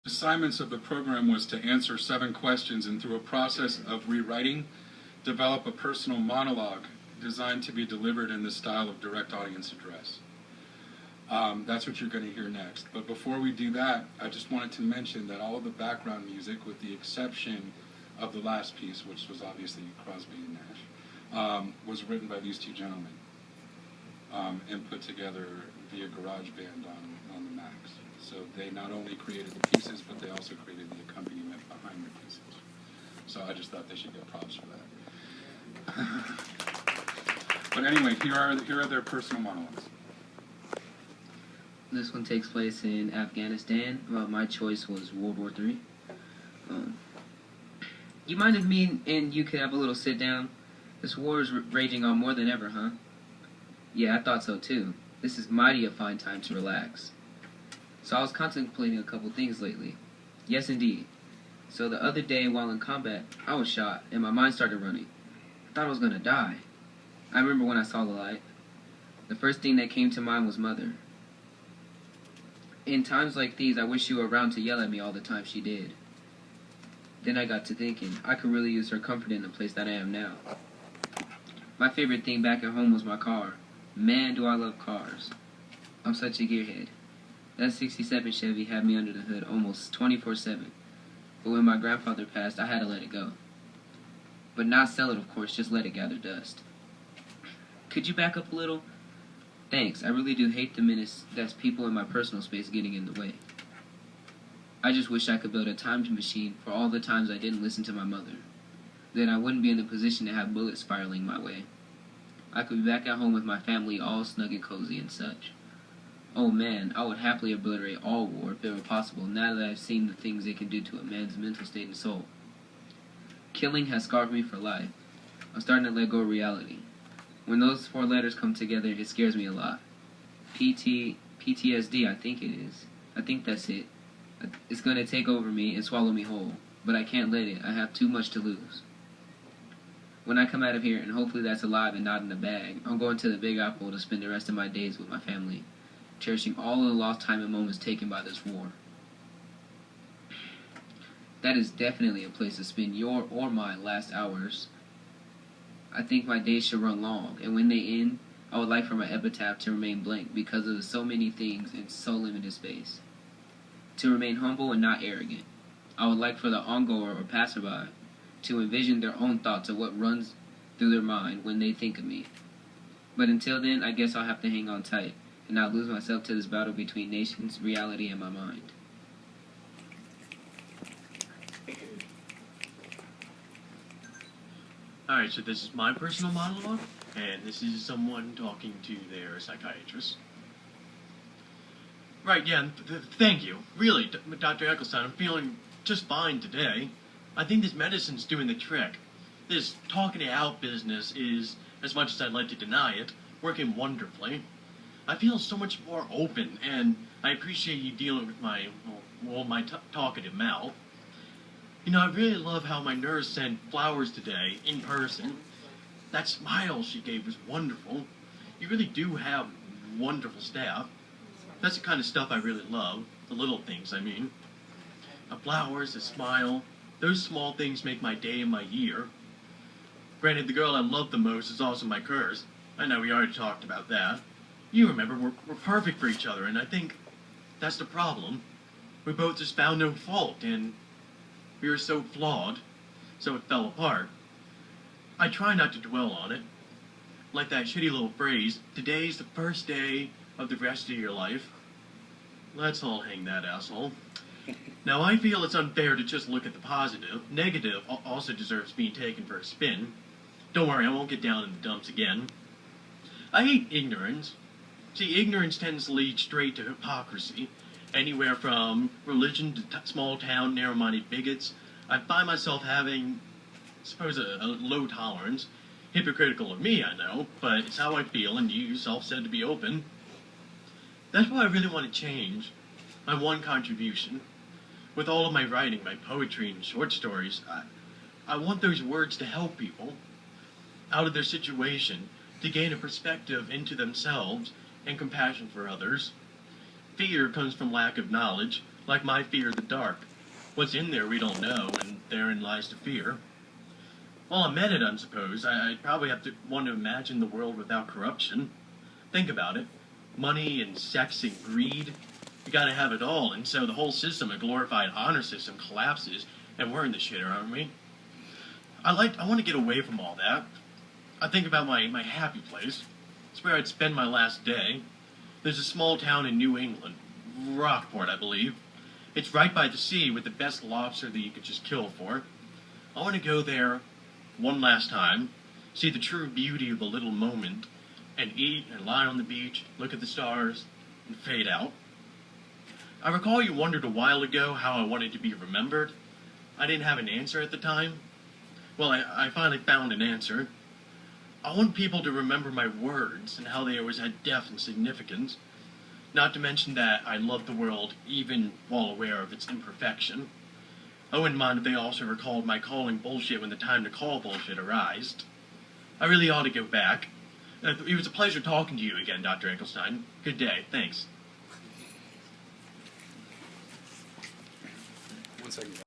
Assignments of the program was to answer 7 questions and through a process of rewriting, develop a personal monologue designed to be delivered in the style of direct audience address. That's what you're going to hear next. But before we do that, I just wanted to mention that all of the background music, with the exception of the last piece, which was obviously Crosby and Nash, was written by these two gentlemen and put together via GarageBand on the Macs. So they not only created the pieces, but they also created the accompaniment behind the pieces. So I just thought they should get props for that. But anyway, here are their personal monologues. This one takes place in Afghanistan. My choice was World War III. You mind if me and you could have a little sit down? This war is raging on more than ever, huh? Yeah, I thought so too. This is mighty a fine time to relax. So I was contemplating a couple things lately. Yes, indeed. So the other day while in combat, I was shot and my mind started running. I thought I was gonna die. I remember when I saw the light. The first thing that came to mind was Mother. In times like these, I wish you were around to yell at me all the time she did. Then I got to thinking, I could really use her comfort in the place that I am now. My favorite thing back at home was my car. Man, do I love cars. I'm such a gearhead. That 67 Chevy had me under the hood almost 24/7. But when my grandfather passed, I had to let it go. But not sell it, of course, just let it gather dust. Could you back up a little? Thanks, I really do hate the menace that's people in my personal space getting in the way. I just wish I could build a time machine for all the times I didn't listen to my mother. Then I wouldn't be in the position to have bullets spiraling my way. I could be back at home with my family all snug and cozy and such. Oh man, I would happily obliterate all war if it were possible now that I've seen the things it can do to a man's mental state and soul. Killing has scarred me for life. I'm starting to let go of reality. When those 4 letters come together, it scares me a lot. PTSD, I think it is. I think that's it. It's going to take over me and swallow me whole. But I can't let it. I have too much to lose. When I come out of here, and hopefully that's alive and not in a bag, I'm going to the Big Apple to spend the rest of my days with my family, cherishing all of the lost time and moments taken by this war. That is definitely a place to spend your or my last hours. I think my days should run long, and when they end, I would like for my epitaph to remain blank because of so many things in so limited space. To remain humble and not arrogant. I would like for the ongoer or passerby to envision their own thoughts of what runs through their mind when they think of me. But until then, I guess I'll have to hang on tight and not lose myself to this battle between nations, reality, and my mind. Alright, so this is my personal monologue, and this is someone talking to their psychiatrist. Right, yeah, thank you. Really, Dr. Eccleston, I'm feeling just fine today. I think this medicine's doing the trick. This talking it out business is, as much as I'd like to deny it, working wonderfully. I feel so much more open, and I appreciate you dealing with my talkative mouth. You know, I really love how my nurse sent flowers today, in person. That smile she gave was wonderful. You really do have wonderful staff. That's the kind of stuff I really love. The little things, I mean. The flowers, the smile, those small things make my day and my year. Granted, the girl I love the most is also my curse. I know we already talked about that. You remember, we're perfect for each other, and I think that's the problem. We both just found no fault, and we were so flawed, so it fell apart. I try not to dwell on it. Like that shitty little phrase, today's the first day of the rest of your life. Let's all hang that asshole. Now, I feel it's unfair to just look at the positive. Negative also deserves being taken for a spin. Don't worry, I won't get down in the dumps again. I hate ignorance. See, ignorance tends to lead straight to hypocrisy. Anywhere from religion to small-town, narrow-minded bigots. I find myself having, I suppose, a low tolerance. Hypocritical of me, I know, but it's how I feel, and you yourself said to be open. That's what I really want to change. My one contribution. With all of my writing, my poetry and short stories, I want those words to help people out of their situation, to gain a perspective into themselves and compassion for others. Fear comes from lack of knowledge. like my fear of the dark. What's in there we don't know, and therein lies the fear. While I'm at it, I suppose, I'd probably have to want to imagine the world without corruption. Think about it. Money and sex and greed. You gotta have it all, and so the whole system, a glorified honor system, collapses, and we're in the shitter, aren't we? I want to get away from all that. I think about my happy place. It's where I'd spend my last day. There's a small town in New England, Rockport, I believe. It's right by the sea with the best lobster that you could just kill for. I want to go there one last time, see the true beauty of the little moment, and eat and lie on the beach, look at the stars, and fade out. I recall you wondered a while ago how I wanted to be remembered. I didn't have an answer at the time. Well, I finally found an answer. I want people to remember my words and how they always had depth and significance. Not to mention that I love the world even while aware of its imperfection. I wouldn't mind if they also recalled my calling bullshit when the time to call bullshit arisen. I really ought to go back. It was a pleasure talking to you again, Dr. Ecclestein. Good day. Thanks. 1 second.